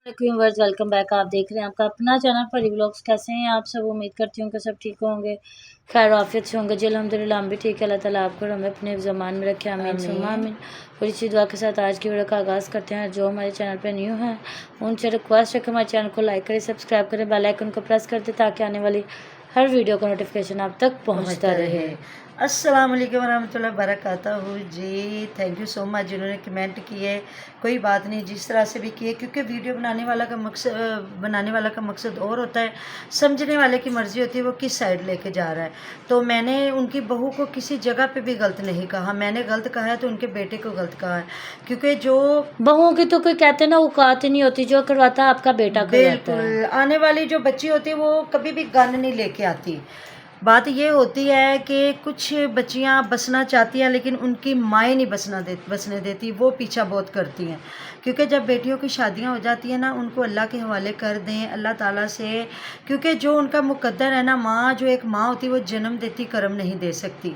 Viewers welcome back. आप देख रहे हैं आपका अपना चैनल परी व्लॉग्स। कैसे हैं आप सब? उम्मीद करती हूँ कि सब ठीक होंगे, खैर आफियत से होंगे जी। अल्हम्दुलिल्लाह हम भी ठीक है। अल्लाह ताला आपको हमें अपने ज़मान में रखे, आमीन सुम्मा आमीन। और इसी दुआ के साथ आज की वीडियो का आगाज़ करते हैं। जो हमारे चैनल पर न्यू हैं उनसे रिक्वेस्ट है कि हमारे चैनल को लाइक करें, सब्सक्राइब करें, बेल आइकन को प्रेस कर दें ताकि आने वाली हर वीडियो का नोटिफिकेशन आप तक पहुँचता रहे। अस्सलाम वालेकुम वरहमतुल्लाहि वबरकातुहू जी। थैंक यू सो मच जिन्होंने कमेंट किए। कोई बात नहीं, जिस तरह से भी किए, क्योंकि वीडियो बनाने वाला का मकसद और होता है, समझने वाले की मर्ज़ी होती है वो किस साइड लेके जा रहा है। तो मैंने उनकी बहू को किसी जगह पे भी गलत नहीं कहा। मैंने गलत कहा है तो उनके बेटे को गलत कहा है, क्योंकि जो बहुओं की तो कोई कहते हैं ना औकात ही नहीं होती, जो करवाता है आपका बेटा करवाता है। बिल्कुल, आने वाली जो बच्ची होती है वो कभी भी गन नहीं लेके आती। बात ये होती है कि कुछ बच्चियां बसना चाहती हैं लेकिन उनकी माएँ नहीं बसने देती, वो पीछा बहुत करती हैं। क्योंकि जब बेटियों की शादियां हो जाती हैं ना, उनको अल्लाह के हवाले कर दें, अल्लाह ताला से, क्योंकि जो उनका मुकद्दर है ना, माँ जो एक माँ होती है वो जन्म देती कर्म नहीं दे सकती।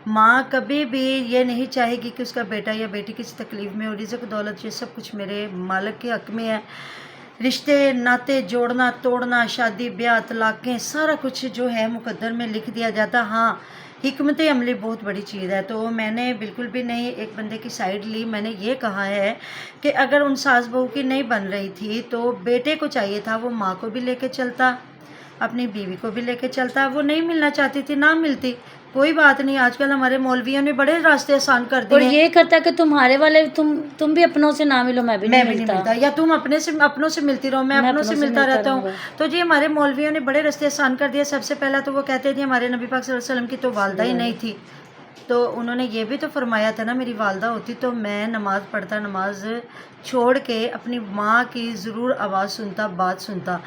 माँ कभी भी ये नहीं चाहेगी कि उसका बेटा या बेटी किसी तकलीफ़ में हो। रिज़्क़ दौलत ये सब कुछ मेरे मालिक के हक़ में है। रिश्ते नाते जोड़ना तोड़ना, शादी ब्याह तलाक़ें, सारा कुछ जो है मुकद्दर में लिख दिया जाता। हाँ, हिकमत अमली बहुत बड़ी चीज़ है। तो मैंने बिल्कुल भी नहीं एक बंदे की साइड ली। मैंने ये कहा है कि अगर उन सास बहू की नहीं बन रही थी तो बेटे को चाहिए था वो माँ को भी लेके चलता, अपनी बीवी को भी लेके चलता। वो नहीं मिलना चाहती थी, ना मिलती, कोई बात नहीं। आजकल हमारे मौलवियों ने बड़े रास्ते आसान कर दिए। और ये करता कि तुम्हारे वाले तुम भी अपनों से ना मिलो, मैं भी नहीं मिलता, या तुम अपनों से मिलती रहो, मैं अपनों से मिलता रहता हूँ। तो जी हमारे मौलवियों ने बड़े रास्ते आसान कर दिए। सबसे पहला तो वो कहते थे हमारे नबी पाक सल्लल्लाहु अलैहि वसल्लम की तो वालदा ही नहीं थी, तो उन्होंने ये भी तो फरमाया था ना, मेरी वालदा होती तो मैं नमाज़ पढ़ता, नमाज छोड़ के अपनी माँ की ज़रूर आवाज़ सुनता, बात सुनता।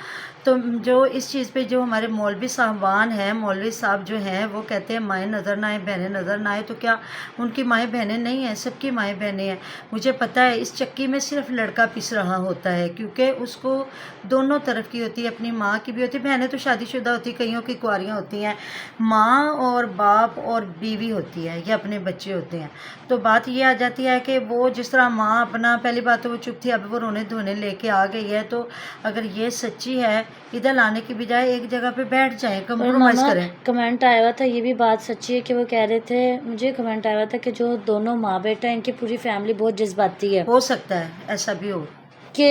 तो जो इस चीज़ पे जो हमारे मौलवी साहबान हैं, मौलवी साहब जो हैं, वो कहते हैं माएँ नज़र ना आए, बहनें नज़र ना आए। तो क्या उनकी माएँ बहनें नहीं हैं? सबकी माएँ बहनें हैं। मुझे पता है इस चक्की में सिर्फ लड़का पिस रहा होता है, क्योंकि उसको दोनों तरफ की होती है, अपनी माँ की भी होती है। बहनें तो शादीशुदा होती, कईयों की कुंवारियाँ होती हैं। माँ और बाप और बीवी होती है, या अपने बच्चे होते हैं। तो बात ये आ जाती है कि वो जिस तरह माँ अपना, पहली बात तो वो चुप थी, अब वो रोने धोने लेके आ गई है। तो अगर ये सच्ची है, इधर लाने की बजाय एक जगह पे बैठ जाए, कंप्रोमाइज करें। कमेंट आया हुआ था, ये भी बात सच्ची है कि वो कह रहे थे, मुझे कमेंट आया हुआ था कि जो दोनों माँ बेटा इनकी पूरी फैमिली बहुत जज्बाती है। हो सकता है ऐसा भी हो कि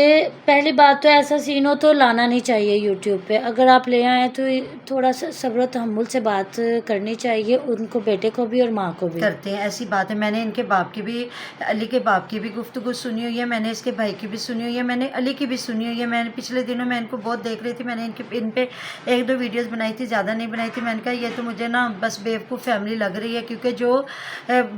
पहली बात तो ऐसा सीन हो तो लाना नहीं चाहिए यूट्यूब पे। अगर आप ले आए तो थोड़ा सा सब्र तहम्मुल से बात करनी चाहिए, उनको, बेटे को भी और माँ को भी। करते हैं ऐसी बात है। मैंने इनके बाप की भी, अली के बाप की भी गुफ्तगू सुनी हुई है, मैंने इसके भाई की भी सुनी हुई है, मैंने अली की भी सुनी हुई है। मैंने पिछले दिनों मैं इनको बहुत देख रही थी, मैंने इन पे एक दो वीडियोस बनाई थी, ज़्यादा नहीं बनाई थी। मैंने कहा ये तो मुझे ना बस बेवकूफ़ फैमिली लग रही है, क्योंकि जो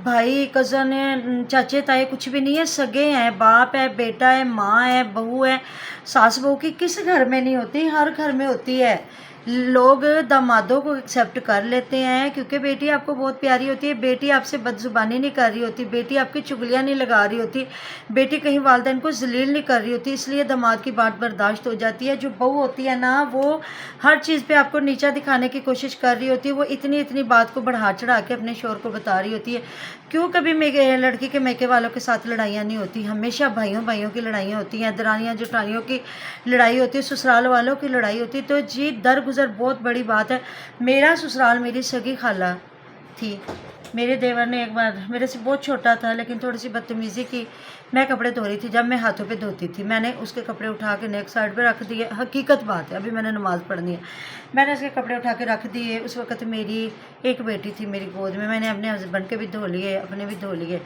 भाई कज़न चाचे ताए कुछ भी नहीं है, सगे हैं, बाप है, बेटा है, माँ है, बहू है। सास बहू की किस घर में नहीं होती? हर घर में होती है। लोग दामादों को एक्सेप्ट कर लेते हैं क्योंकि बेटी आपको बहुत प्यारी होती है, बेटी आपसे बदजुबानी नहीं कर रही होती, बेटी आपकी चुगलियाँ नहीं लगा रही होती, बेटी कहीं वालिदैन को जलील नहीं कर रही होती, इसलिए दामाद की बात बर्दाश्त हो जाती है। जो बहू होती है ना, वो हर चीज़ पे आपको नीचा दिखाने की कोशिश कर रही होती है, वो इतनी इतनी बात को बढ़ा चढ़ा के अपने शोर को बता रही होती है। क्यों कभी लड़की के मैके वालों के साथ लड़ाइयाँ नहीं होती? हमेशा भाइयों भाइयों की लड़ाइयाँ होती हैं, दरानियाँ जेठानियों की लड़ाई होती है, ससुराल वालों की लड़ाई होती है। तो जी दरगुजर बहुत बड़ी बात है। मेरा ससुराल मेरी सगी खाला थी, मेरे देवर ने एक बार, मेरे से बहुत छोटा था लेकिन थोड़ी सी बदतमीज़ी की। मैं कपड़े धो रही थी, जब मैं हाथों पे धोती थी, मैंने उसके कपड़े उठा के नेक साइड पे रख दिए। हकीकत बात है, अभी मैंने नमाज़ पढ़नी है, मैंने उसके कपड़े उठा के रख दिए। उस वक्त मेरी एक बेटी थी मेरी गोद में, मैंने अपने हस्बैंड के भी धो लिए, अपने भी धो लिए,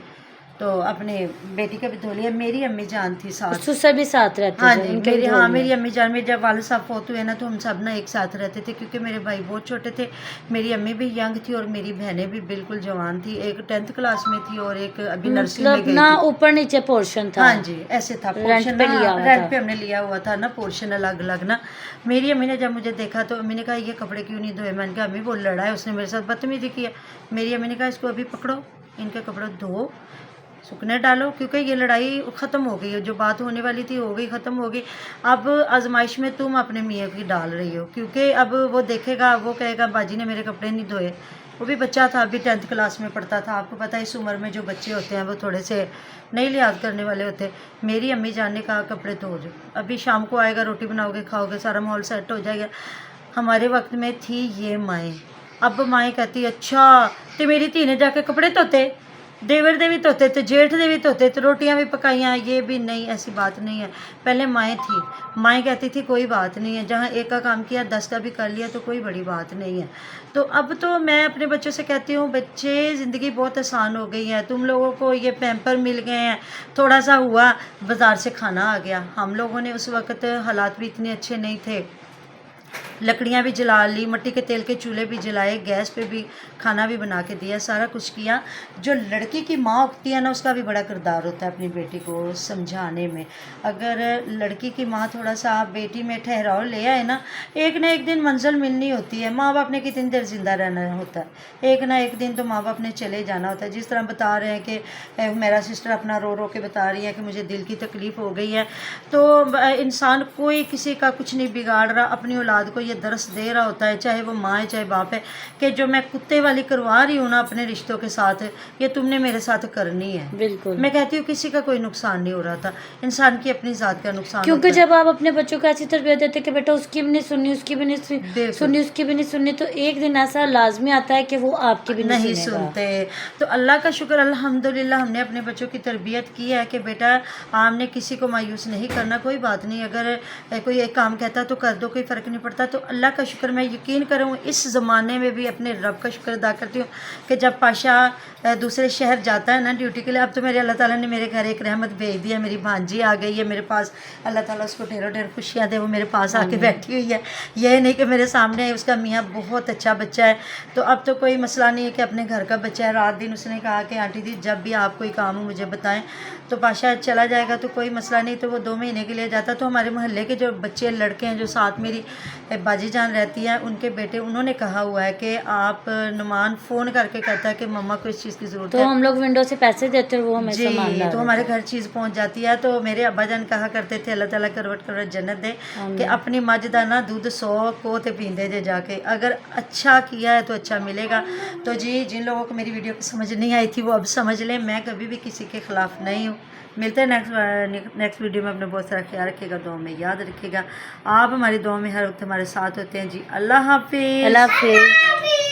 तो अपने बेटी का भी धो लिया। मेरी अम्मी जान थी साथ, ससुर भी साथ रहते हाँ जी, मेरी अम्मी जान, मेरे जब वालिद साहब फौत हुए ना, तो हम सब ना एक साथ रहते थे, क्योंकि मेरे भाई बहुत छोटे थे, मेरी अम्मी भी यंग थी और मेरी बहनें भी बिल्कुल जवान थी। एक 10th क्लास में थी और एक अभी नर्सरी में गई थी। ऊपर नीचे पोर्शन था। हाँ जी, ऐसे था पोर्शन, रेंट पे हमने लिया हुआ था ना, पोर्शन अलग अलग ना। मेरी अम्मी ने जब मुझे देखा तो अम्मी ने कहा ये कपड़े क्यों नहीं धोए? मैंने कहा अम्मी वो लड़ा है, उसने मेरे साथ बदतमीजी की है। मेरी अम्मी ने कहा इसको अभी पकड़ो, इनके कपड़े धो, सूखने डालो, क्योंकि ये लड़ाई ख़त्म हो गई है, जो बात होने वाली थी हो गई, ख़त्म हो गई। अब आजमाइश में तुम अपने मियाँ की डाल रही हो, क्योंकि अब वो देखेगा, वो कहेगा बाजी ने मेरे कपड़े नहीं धोए, وہ بھی بچہ تھا، ابھی 10th کلاس میں پڑھتا تھا. آپ کو پتہ ہے اس عمر میں جو بچے ہوتے ہیں وہ تھوڑے سے نہیں لحاظ کرنے والے ہوتے. میری امی جان نے کہا کپڑے دھو دو، ابھی شام کو آئے گا، روٹی بناؤ گے، کھاؤ گے، سارا ماحول سیٹ ہو جائے گا. ہمارے وقت میں تھی یہ مائیں. اب مائیں کہتی اچھا تو میری دھی نے جا کے کپڑے دھوتے، دیور دے بھی دھوتے تو جیٹھ دے بھی دھوتے تو روٹیاں بھی پکائیاں. یہ بھی نہیں، ایسی بات نہیں ہے. پہلے مائیں تھیں، مائیں کہتی تھی کوئی بات نہیں ہے، جہاں ایک کا کام کیا 10 کا بھی کر لیا تو کوئی بڑی بات نہیں ہے. تو اب تو میں اپنے بچوں سے کہتی ہوں بچے زندگی بہت آسان ہو گئی ہے، تم لوگوں کو یہ پیمپر مل گئے ہیں، تھوڑا سا ہوا بازار سے کھانا آ گیا. ہم لوگوں نے اس وقت حالات بھی اتنے اچھے نہیں تھے، لکڑیاں بھی جلا لی، مٹی کے تیل کے چولہے بھی جلائے، گیس پہ بھی کھانا بھی بنا کے دیا، سارا کچھ کیا. جو لڑکی کی ماں ہوتی ہے نا اس کا بھی بڑا کردار ہوتا ہے اپنی بیٹی کو سمجھانے میں. اگر لڑکی کی ماں تھوڑا سا بیٹی میں ٹھہراؤ لے آئے نا، ایک نہ ایک دن منزل ملنی ہوتی ہے. ماں باپ نے کتنی دیر زندہ رہنا ہوتا ہے، ایک نہ ایک دن تو ماں باپ نے چلے جانا ہوتا ہے. جس طرح بتا رہے ہیں کہ میرا سسٹر اپنا رو رو کے بتا رہی ہے کہ مجھے دل کی تکلیف ہو گئی ہے. تو انسان کوئی کسی کا کچھ نہیں بگاڑ رہا، اپنی اولاد کو یہ درس دے رہا ہوتا ہے، چاہے وہ ماں ہے چاہے باپ ہے، کہ جو میں کتے والی کروا رہی ہوں نا اپنے رشتوں کے ساتھ، یہ تم نے میرے ساتھ کرنی ہے. بالکل. میں کہتی ہوں کسی کا کوئی نقصان نہیں ہو رہا تھا، انسان کی اپنی ذات کا نقصان کیونکہ ہوتا ہے. جب آپ اپنے بچوں کو ایسی تربیت دیتے کہ بیٹا اس کی بھی نہیں سننی، اس کی بھی نہیں بالکل. سننی، اس کی بھی نہیں سننی، تو ایک دن ایسا لازمی آتا ہے کہ وہ آپ کی بھی نہیں سنے گا. سنتے. تو اللہ کا شکر الحمدللہ ہم نے اپنے بچوں کی تربیت کی ہے کہ بیٹا آپ نے کسی کو مایوس نہیں کرنا، کوئی بات نہیں، اگر کوئی ایک کام کہتا تو کر دو، کوئی فرق نہیں پڑتا. تو اللہ کا شکر میں یقین کروں اس زمانے میں بھی اپنے رب کا شکر ادا کرتی ہوں کہ جب پاشا دوسرے شہر جاتا ہے نا ڈیوٹی کے لیے، اب تو میرے اللہ تعالیٰ نے میرے گھر ایک رحمت بھیج دی ہے، میری بھانجی آ گئی ہے میرے پاس. اللہ تعالیٰ اس کو ڈھیروں ڈھیر خوشیاں دے، وہ میرے پاس آ کے بیٹھی ہوئی ہے. یہ نہیں کہ میرے سامنے ہے، اس کا میاں بہت اچھا بچہ ہے. تو اب تو کوئی مسئلہ نہیں ہے کہ اپنے گھر کا بچہ ہے. رات دن اس نے کہا کہ آنٹی جی جب بھی آپ کوئی کام ہو مجھے بتائیں. تو پاشا چلا جائے گا تو کوئی مسئلہ نہیں، تو وہ 2 مہینے کے لیے جاتا. تو ہمارے محلے کے جو بچے لڑکے ہیں جو ساتھ میری باجی جان رہتی ہے، ان کے بیٹے انہوں نے کہا ہوا ہے کہ آپ نعمان فون کر کے کہتا ہے کہ مما کو اس چیز کی ضرورت ہے، تو ہم لوگ ونڈو سے پیسے دیتے ہیں، وہ ہمیں جی سامان لا تو ہمارے گھر چیز پہنچ جاتی ہے. تو میرے ابا جان کہا کرتے تھے اللہ تعالیٰ کروٹ کروٹ جنت دے کہ اپنی مجھ دا نا دودھ 100 کو تے پیندے جے جا کے، اگر اچھا کیا ہے تو اچھا ملے گا. تو جی جن لوگوں کو میری ویڈیو سمجھ نہیں آئی تھی وہ اب سمجھ لیں، میں کبھی بھی کسی کے خلاف نہیں ہوں. ملتے ہیں نیکسٹ ویڈیو میں. اپنا بہت سارا خیال رکھے گا، دعا میں یاد رکھے گا. آپ ہماری دعا میں ہر وقت ہمارے ساتھ ہوتے ہیں. جی اللہ حافظ. اللہ حافظ.